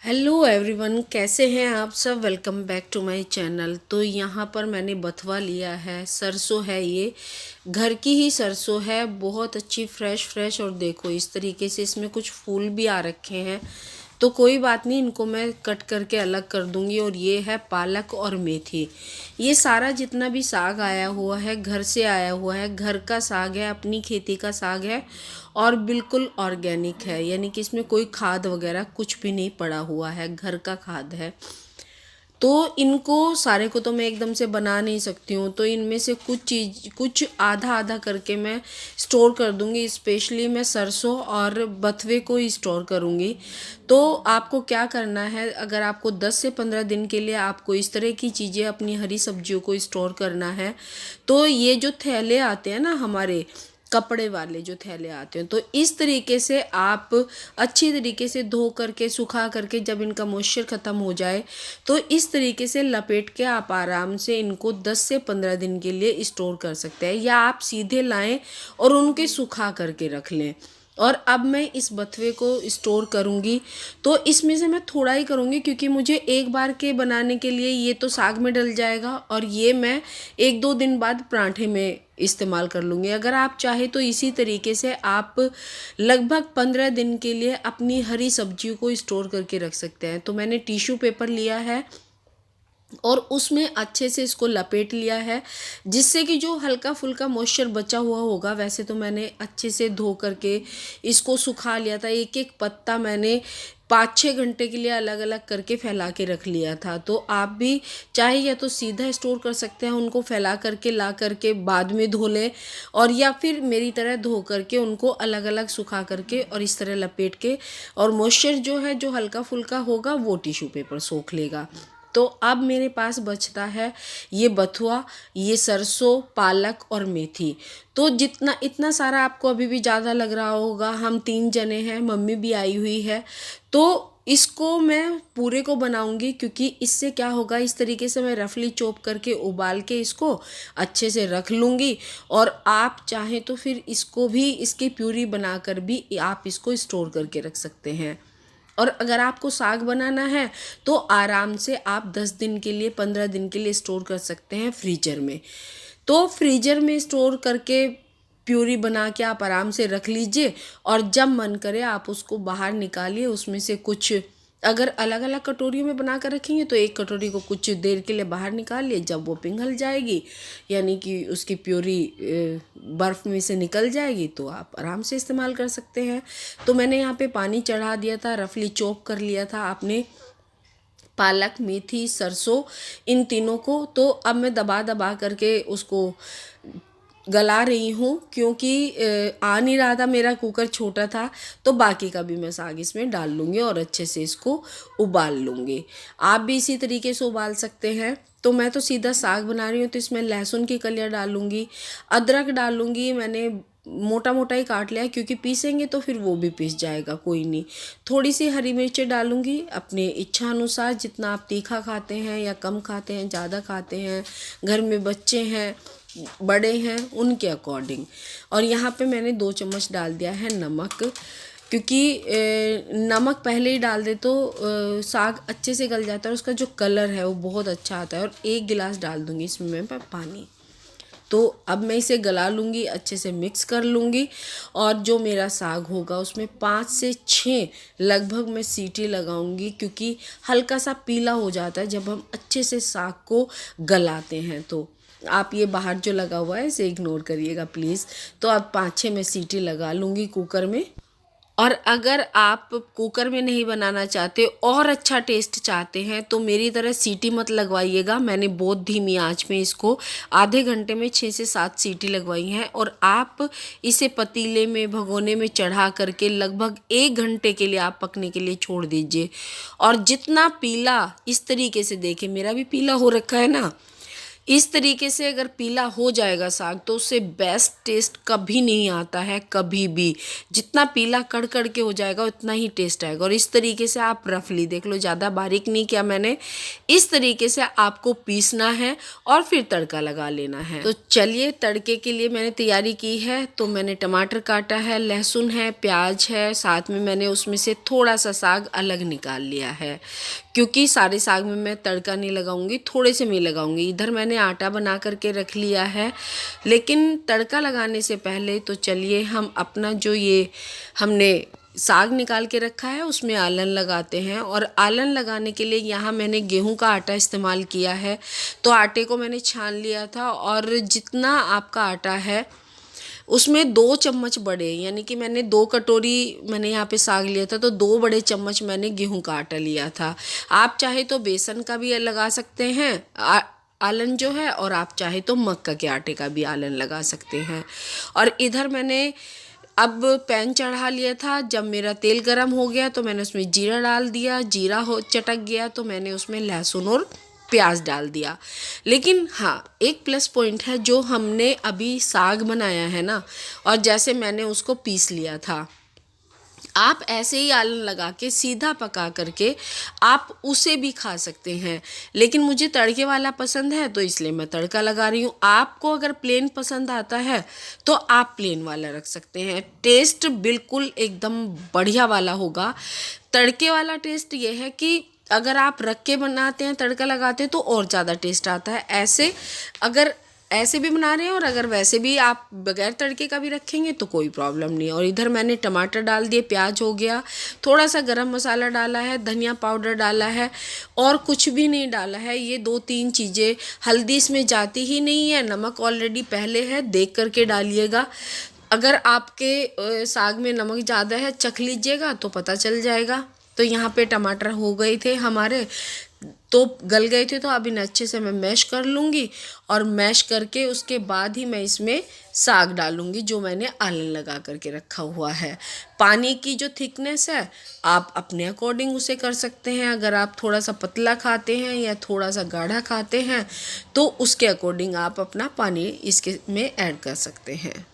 Hello everyone, कैसे हैं आप सब। Welcome back to my channel. तो यहाँ पर मैंने बथुआ लिया है, सरसों है, ये घर की ही सरसों है, बहुत अच्छी फ्रेश फ्रेश। और देखो इस तरीके से इसमें कुछ फूल भी आ रखे हैं, तो कोई बात नहीं, इनको मैं कट करके अलग कर दूंगी। और ये है पालक और मेथी। ये सारा जितना भी साग आया हुआ है घर से आया हुआ है, घर का साग है, अपनी खेती का साग है और बिल्कुल ऑर्गेनिक है, यानी कि इसमें कोई खाद वगैरह कुछ भी नहीं पड़ा हुआ है, घर का खाद है। तो इनको सारे को तो मैं एकदम से बना नहीं सकती हूँ, तो इनमें से कुछ आधा आधा करके मैं स्टोर कर दूँगी। स्पेशली मैं सरसों और बथुए को ही स्टोर करूँगी। तो आपको क्या करना है, अगर आपको 10 से 15 दिन के लिए आपको इस तरह की चीज़ें, अपनी हरी सब्जियों को स्टोर करना है, तो ये जो थैले आते हैं ना, हमारे कपड़े वाले जो थैले आते हैं, तो इस तरीके से आप अच्छी तरीके से धो करके सुखा करके, जब इनका मॉइस्चर ख़त्म हो जाए, तो इस तरीके से लपेट के आप आराम से इनको 10 से 15 दिन के लिए स्टोर कर सकते हैं, या आप सीधे लाएं और उनके सुखा करके रख लें। और अब मैं इस बथुए को स्टोर करूँगी, तो इसमें से मैं थोड़ा ही करूँगी, क्योंकि मुझे एक बार के बनाने के लिए ये तो साग में डल जाएगा, और ये मैं 1-2 दिन बाद पराठे में इस्तेमाल कर लूँगी। अगर आप चाहे तो इसी तरीके से आप लगभग 15 दिन के लिए अपनी हरी सब्जियों को स्टोर करके रख सकते हैं। तो मैंने टिश्यू पेपर लिया है और उसमें अच्छे से इसको लपेट लिया है, जिससे कि जो हल्का फुल्का मॉइस्चर बचा हुआ होगा, वैसे तो मैंने अच्छे से धो करके इसको सुखा लिया था। एक एक पत्ता मैंने 5-6 घंटे के लिए अलग अलग करके फैला के रख लिया था। तो आप भी चाहे या तो सीधा स्टोर कर सकते हैं, उनको फैला करके ला करके बाद में धो लें, और या फिर मेरी तरह धो करके उनको अलग अलग सुखा करके और इस तरह लपेट के, और मॉइस्चर जो है, जो हल्का फुल्का होगा, वो टिश्यू पेपर सोख लेगा। तो अब मेरे पास बचता है ये बथुआ, ये सरसों, पालक और मेथी। तो जितना इतना सारा आपको अभी भी ज़्यादा लग रहा होगा, हम 3 जने हैं, मम्मी भी आई हुई है, तो इसको मैं पूरे को बनाऊंगी। क्योंकि इससे क्या होगा, इस तरीके से मैं रफली चॉप करके उबाल के इसको अच्छे से रख लूँगी। और आप चाहें तो फिर इसको भी, इसकी प्यूरी बनाकर भी आप इसको स्टोर करके रख सकते हैं। और अगर आपको साग बनाना है तो आराम से आप 10 दिन के लिए, 15 दिन के लिए स्टोर कर सकते हैं फ्रीजर में। तो फ्रीजर में स्टोर करके प्यूरी बना के आप आराम से रख लीजिए, और जब मन करे आप उसको बाहर निकालिए। उसमें से कुछ, अगर अलग अलग कटोरियों में बना कर रखेंगे तो एक कटोरी को कुछ देर के लिए बाहर निकाल लिए, जब वो पिघल जाएगी, यानी कि उसकी प्यूरी बर्फ़ में से निकल जाएगी, तो आप आराम से इस्तेमाल कर सकते हैं। तो मैंने यहाँ पे पानी चढ़ा दिया था, रफली चॉप कर लिया था आपने पालक, मेथी, सरसों, इन तीनों को। तो अब मैं दबा दबा करके उसको गला रही हूँ, क्योंकि आ नहीं रहा था, मेरा कुकर छोटा था। तो बाकी का भी मैं साग इसमें डाल लूँगी और अच्छे से इसको उबाल लूँगी। आप भी इसी तरीके से उबाल सकते हैं। तो मैं तो सीधा साग बना रही हूँ, तो इसमें लहसुन की कलियाँ डालूँगी, अदरक डालूँगी। मैंने मोटा मोटा ही काट लिया है, क्योंकि पीसेंगे तो फिर वो भी पीस जाएगा, कोई नहीं। थोड़ी सी हरी मिर्चें डालूँगी अपने इच्छा अनुसार, जितना आप तीखा खाते हैं या कम खाते हैं, ज़्यादा खाते हैं, घर में बच्चे हैं, बड़े हैं, उनके अकॉर्डिंग। और यहाँ पे मैंने 2 चम्मच डाल दिया है नमक, क्योंकि नमक पहले ही डाल दे तो साग अच्छे से गल जाता है और उसका जो कलर है वो बहुत अच्छा आता है। और 1 गिलास डाल दूँगी इसमें मैं पानी। तो अब मैं इसे गला लूँगी, अच्छे से मिक्स कर लूँगी, और जो मेरा साग होगा उसमें 5 से 6 लगभग मैं सीटी लगाऊँगी, क्योंकि हल्का सा पीला हो जाता है जब हम अच्छे से साग को गलाते हैं। तो आप ये बाहर जो लगा हुआ है इसे इग्नोर करिएगा प्लीज़। तो अब 5-6 मैं सीटी लगा लूँगी कुकर में। और अगर आप कुकर में नहीं बनाना चाहते और अच्छा टेस्ट चाहते हैं, तो मेरी तरह सीटी मत लगवाइएगा। मैंने बहुत धीमी आंच में इसको आधे घंटे में 6 से 7 सीटी लगवाई हैं। और आप इसे पतीले में, भगोने में चढ़ा करके लगभग 1 घंटे के लिए आप पकने के लिए छोड़ दीजिए। और जितना पीला, इस तरीके से देखें, मेरा भी पीला हो रखा है ना, इस तरीके से अगर पीला हो जाएगा साग तो उससे बेस्ट टेस्ट कभी नहीं आता है, कभी भी। जितना पीला कड़ कड़ के हो जाएगा उतना ही टेस्ट आएगा। और इस तरीके से आप रफली देख लो, ज़्यादा बारीक नहीं किया मैंने। इस तरीके से आपको पीसना है और फिर तड़का लगा लेना है। तो चलिए, तड़के के लिए मैंने तैयारी की है। तो मैंने टमाटर काटा है, लहसुन है, प्याज है, साथ में मैंने उसमें से थोड़ा सा साग अलग निकाल लिया है, क्योंकि सारे साग में मैं तड़का नहीं लगाऊंगी, थोड़े से मैं लगाऊंगी। इधर मैंने आटा बना करके रख लिया है, लेकिन तड़का लगाने से पहले तो चलिए हम अपना जो ये हमने साग निकाल के रखा है उसमें आलन लगाते हैं। और आलन लगाने के लिए यहाँ मैंने गेहूं का आटा इस्तेमाल किया है। तो आटे को मैंने छान लिया था, और जितना आपका आटा है उसमें 2 चम्मच बड़े, यानी कि मैंने 2 कटोरी मैंने यहाँ पे साग लिया था, तो 2 बड़े चम्मच मैंने गेहूं का आटा लिया था। आप चाहे तो बेसन का भी लगा सकते हैं आलन जो है, और आप चाहे तो मक्का के आटे का भी आलन लगा सकते हैं। और इधर मैंने अब पैन चढ़ा लिया था। जब मेरा तेल गरम हो गया तो मैंने उसमें जीरा डाल दिया। जीरा हो चटक गया तो मैंने उसमें लहसुन और प्याज डाल दिया। लेकिन हाँ, एक प्लस पॉइंट है, जो हमने अभी साग बनाया है ना, और जैसे मैंने उसको पीस लिया था, आप ऐसे ही आलन लगा के सीधा पका करके आप उसे भी खा सकते हैं। लेकिन मुझे तड़के वाला पसंद है तो इसलिए मैं तड़का लगा रही हूँ। आपको अगर प्लेन पसंद आता है तो आप प्लेन वाला रख सकते हैं। टेस्ट बिल्कुल एकदम बढ़िया वाला होगा। तड़के वाला टेस्ट ये है कि अगर आप रख के बनाते हैं, तड़का लगाते हैं, तो और ज़्यादा टेस्ट आता है। ऐसे अगर ऐसे भी बना रहे हैं और अगर वैसे भी आप बगैर तड़के का भी रखेंगे तो कोई प्रॉब्लम नहीं है। और इधर मैंने टमाटर डाल दिए, प्याज हो गया, थोड़ा सा गरम मसाला डाला है, धनिया पाउडर डाला है, और कुछ भी नहीं डाला है। ये 2-3 चीज़ें, हल्दी इसमें जाती ही नहीं है, नमक ऑलरेडी पहले है, देख करके डालिएगा। अगर आपके साग में नमक ज़्यादा है, चख लीजिएगा तो पता चल जाएगा। तो यहाँ पे टमाटर हो गए थे हमारे, तो गल गए थे, तो अब इन्हें अच्छे से मैं मैश कर लूँगी। और मैश करके उसके बाद ही मैं इसमें साग डालूँगी जो मैंने आलन लगा करके रखा हुआ है। पानी की जो थिकनेस है आप अपने अकॉर्डिंग उसे कर सकते हैं। अगर आप थोड़ा सा पतला खाते हैं या थोड़ा सा गाढ़ा खाते हैं तो उसके अकॉर्डिंग आप अपना पानी इसके में ऐड कर सकते हैं।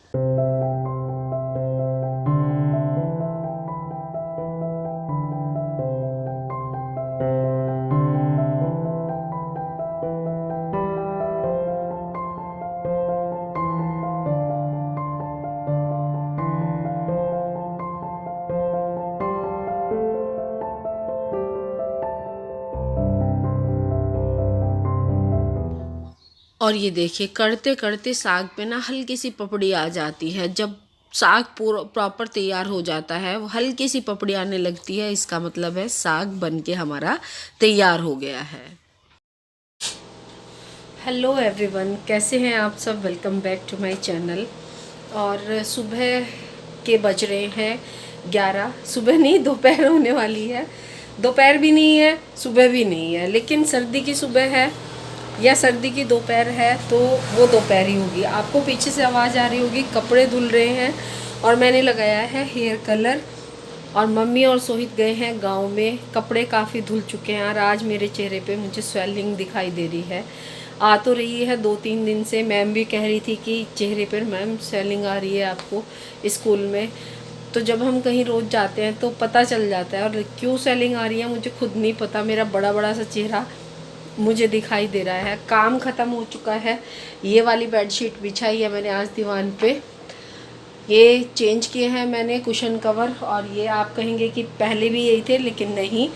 और ये देखिए, करते करते साग पे ना हल्की सी पपड़ी आ जाती है। जब साग पूरा प्रॉपर तैयार हो जाता है, वो हल्की सी पपड़ी आने लगती है, इसका मतलब है साग बन के हमारा तैयार हो गया है। हेलो एवरीवन, कैसे हैं आप सब? Welcome back to my channel. और सुबह के बज रहे हैं 11। सुबह नहीं, दोपहर होने वाली है। दोपहर भी नहीं है, सुबह भी नहीं है, लेकिन सर्दी की सुबह है या सर्दी की दोपहर है तो वो दोपहर ही होगी। आपको पीछे से आवाज़ आ रही होगी, कपड़े धुल रहे हैं और मैंने लगाया है हेयर कलर। और मम्मी और सोहित गए हैं गांव में, कपड़े काफ़ी धुल चुके हैं। और आज मेरे चेहरे पे मुझे स्वेलिंग दिखाई दे रही है, आ तो रही है 2-3 दिन से। मैम भी कह रही थी कि चेहरे पर मैम स्वेलिंग आ रही है आपको स्कूल में। तो जब हम कहीं रोज़ जाते हैं तो पता चल जाता है, और क्यों स्वेलिंग आ रही है मुझे खुद नहीं पता। मेरा बड़ा बड़ा सा चेहरा मुझे दिखाई दे रहा है। काम ख़त्म हो चुका है। ये वाली बेडशीट बिछाई है मैंने आज दीवान पे, ये चेंज किए हैं मैंने कुशन कवर। और ये आप कहेंगे कि पहले भी यही थे, लेकिन नहीं,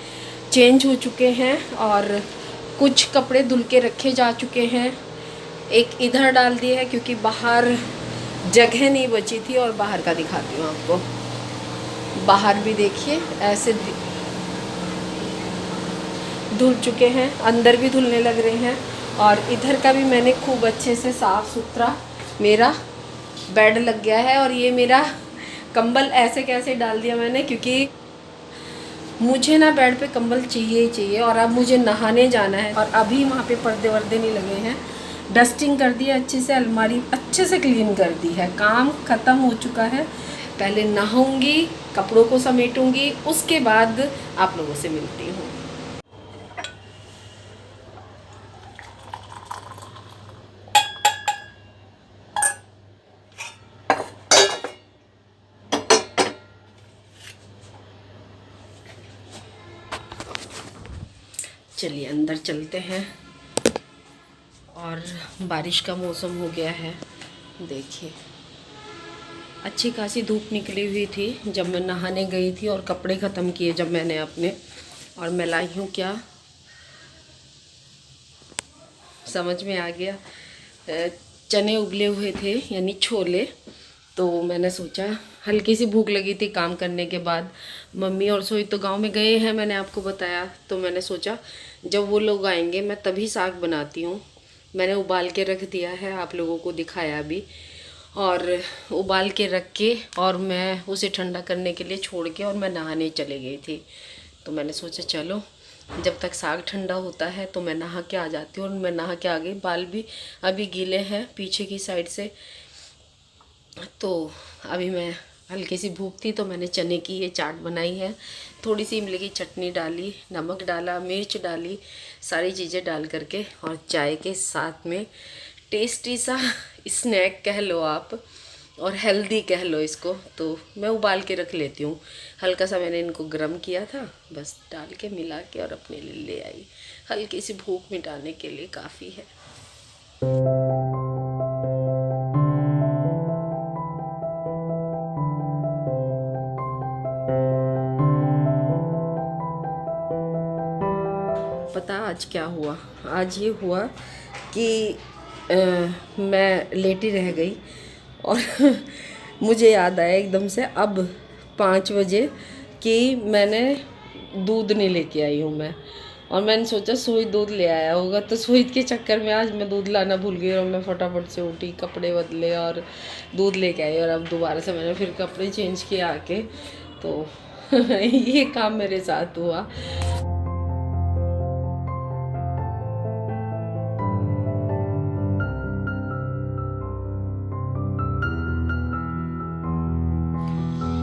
चेंज हो चुके हैं। और कुछ कपड़े धुल के रखे जा चुके हैं, एक इधर डाल दिए है क्योंकि बाहर जगह नहीं बची थी। और बाहर का दिखाती हूँ आपको, बाहर भी देखिए ऐसे धुल चुके हैं, अंदर भी धुलने लग रहे हैं। और इधर का भी मैंने खूब अच्छे से साफ़ सुथरा मेरा बेड लग गया है। और ये मेरा कंबल ऐसे कैसे डाल दिया मैंने, क्योंकि मुझे ना बेड पे कंबल चाहिए ही चाहिए। और अब मुझे नहाने जाना है, और अभी वहाँ पे पर्दे वर्दे नहीं लगे हैं। डस्टिंग कर दी है अच्छे से, अलमारी अच्छे से क्लीन कर दी है, काम ख़त्म हो चुका है। पहले नहाऊंगी, कपड़ों को समेटूंगी, उसके बाद आप लोगों से मिलती हूँ। चलिए अंदर चलते हैं। और बारिश का मौसम हो गया है, देखिए अच्छी खासी धूप निकली हुई थी जब मैं नहाने गई थी, और कपड़े ख़त्म किए जब मैंने अपने। और मैं लाई हूँ क्या, समझ में आ गया, चने उबले हुए थे यानी छोले। तो मैंने सोचा, हल्की सी भूख लगी थी काम करने के बाद। मम्मी और सोई तो गांव में गए हैं, मैंने आपको बताया। तो मैंने सोचा जब वो लोग आएंगे मैं तभी साग बनाती हूँ। मैंने उबाल के रख दिया है, आप लोगों को दिखाया भी। और उबाल के रख के और मैं उसे ठंडा करने के लिए छोड़ के और मैं नहाने चले गई थी। तो मैंने सोचा चलो जब तक साग ठंडा होता है तो मैं नहा के आ जाती हूँ। और मैं नहा के आ गई, बाल भी अभी गीले हैं पीछे की साइड से। तो अभी मैं हल्की सी भूख थी तो मैंने चने की ये चाट बनाई है। थोड़ी सी इमली की चटनी डाली, नमक डाला, मिर्च डाली, सारी चीज़ें डाल करके, और चाय के साथ में टेस्टी सा स्नैक कह लो आप, और हेल्दी कह लो इसको। तो मैं उबाल के रख लेती हूँ। हल्का सा मैंने इनको गर्म किया था, बस डाल के मिला के और अपने लिए ले आई। हल्की सी भूख मिटाने के लिए काफ़ी है। पता आज क्या हुआ? आज ये हुआ कि मैं लेटी रह गई और मुझे याद आया एकदम से अब 5 बजे कि मैंने दूध नहीं लेके आई हूँ मैं। और मैंने सोचा सोहित दूध ले आया होगा, तो सोहित के चक्कर में आज मैं दूध लाना भूल गई और मैं फटाफट से उठी, कपड़े बदले और दूध लेके आई। और अब दोबारा से मैंने फिर कपड़े चेंज किए आके। तो ये काम मेरे साथ हुआ।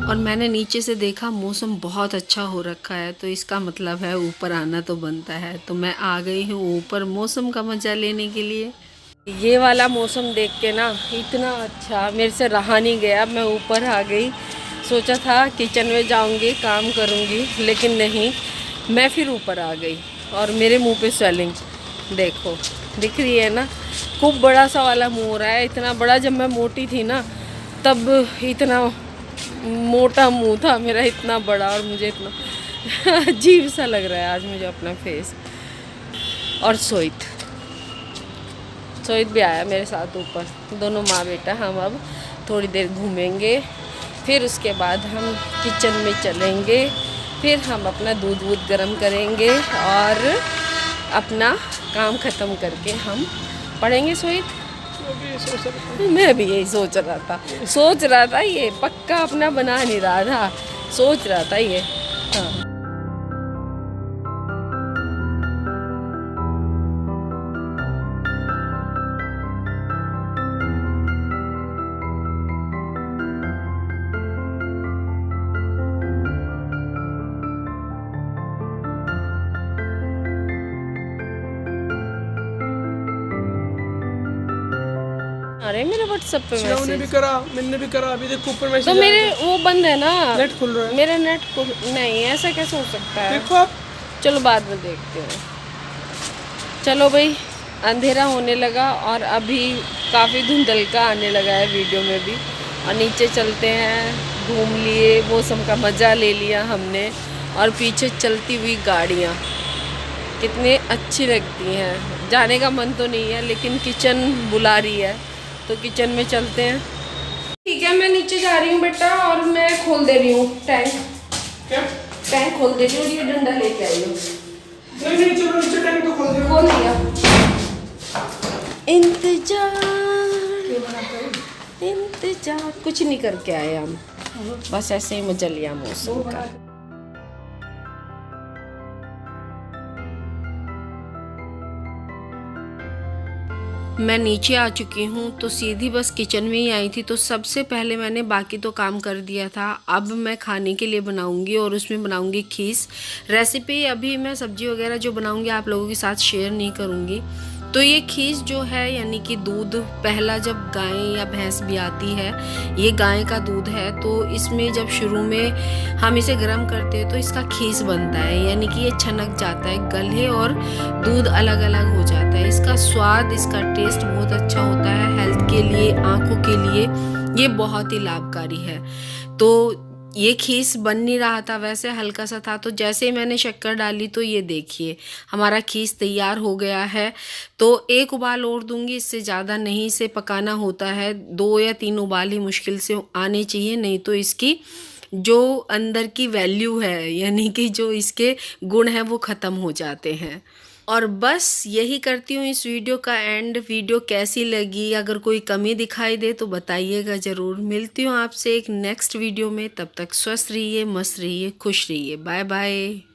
और मैंने नीचे से देखा मौसम बहुत अच्छा हो रखा है, तो इसका मतलब है ऊपर आना तो बनता है। तो मैं आ गई हूँ ऊपर मौसम का मज़ा लेने के लिए। ये वाला मौसम देख के ना इतना अच्छा मेरे से रहा नहीं गया। मैं ऊपर आ गई, सोचा था किचन में जाऊँगी काम करूँगी, लेकिन नहीं, मैं फिर ऊपर आ गई। और मेरे मुँह पे स्वेलिंग देखो दिख रही है ना, खूब बड़ा सा वाला मुँह हो रहा है। इतना बड़ा, जब मैं मोटी थी ना तब इतना मोटा मुंह था मेरा, इतना बड़ा। और मुझे इतना अजीब सा लग रहा है आज मुझे अपना फेस। और सोहित भी आया मेरे साथ ऊपर, दोनों माँ बेटा। हम अब थोड़ी देर घूमेंगे, फिर उसके बाद हम किचन में चलेंगे, फिर हम अपना दूध वूध गर्म करेंगे और अपना काम ख़त्म करके हम पढ़ेंगे। सोहित मैं भी यही सोच रहा था ये पक्का अपना बना नहीं रहा था, सोच रहा था ये। हाँ। अरे मेरे व्हाट्सएप पे मैंने भी करा, अभी देखो ऊपर मैसेज। तो मेरे वो बंद है ना, नेट खुल रहा है। मेरा नेट नहीं, ऐसा कैसे हो सकता है? देखो आप, चलो बाद में देखते हैं। चलो भाई, अंधेरा होने लगा और अभी काफ़ी धुंधलका आने लगा है वीडियो में भी। और नीचे चलते हैं, घूम लिए, मौसम का मज़ा ले लिया हमने। और पीछे चलती हुई गाड़ियाँ कितनी अच्छी लगती हैं। जाने का मन तो नहीं है, लेकिन किचन बुला रही है तो किचन में चलते हैं। ठीक है, मैं नीचे जा रही हूँ बेटा, और मैं खोल दे रही हूँ टैंक। क्या? टैंक खोल दे रही हूँ, ये डंडा लेके आई हूँ। नहीं चलो नीचे टैंक तो खोल दिया। इंतजार कुछ नहीं करके आए हम, बस ऐसे ही मजा लिया मौसम का। मैं नीचे आ चुकी हूँ, तो सीधी बस किचन में ही आई थी। तो सबसे पहले मैंने बाकी तो काम कर दिया था। अब मैं खाने के लिए बनाऊँगी और उसमें बनाऊँगी खीस। रेसिपी अभी मैं सब्ज़ी वगैरह जो बनाऊँगी आप लोगों के साथ शेयर नहीं करूँगी, तो ये खीस जो है यानी कि दूध पहला जब गाय या भैंस भी आती है, ये गाय का दूध है, तो इसमें जब शुरू में हम इसे गर्म करते हैं तो इसका खीस बनता है, यानी कि ये छनक जाता है गले और दूध अलग अलग हो जाता है। इसका स्वाद, इसका टेस्ट बहुत अच्छा होता है। हेल्थ के लिए, आँखों के लिए ये बहुत ही लाभकारी है। तो ये खीस बन नहीं रहा था, वैसे हल्का सा था, तो जैसे ही मैंने शक्कर डाली तो ये देखिए हमारा खीस तैयार हो गया है। तो एक उबाल और दूंगी, इससे ज़्यादा नहीं इसे पकाना होता है। 2 या 3 उबाल ही मुश्किल से आने चाहिए, नहीं तो इसकी जो अंदर की वैल्यू है यानी कि जो इसके गुण हैं वो ख़त्म हो जाते हैं। और बस यही करती हूँ इस वीडियो का एंड। वीडियो कैसी लगी, अगर कोई कमी दिखाई दे तो बताइएगा ज़रूर। मिलती हूँ आपसे एक नेक्स्ट वीडियो में, तब तक स्वस्थ रहिए, मस्त रहिए, खुश रहिए। Bye bye.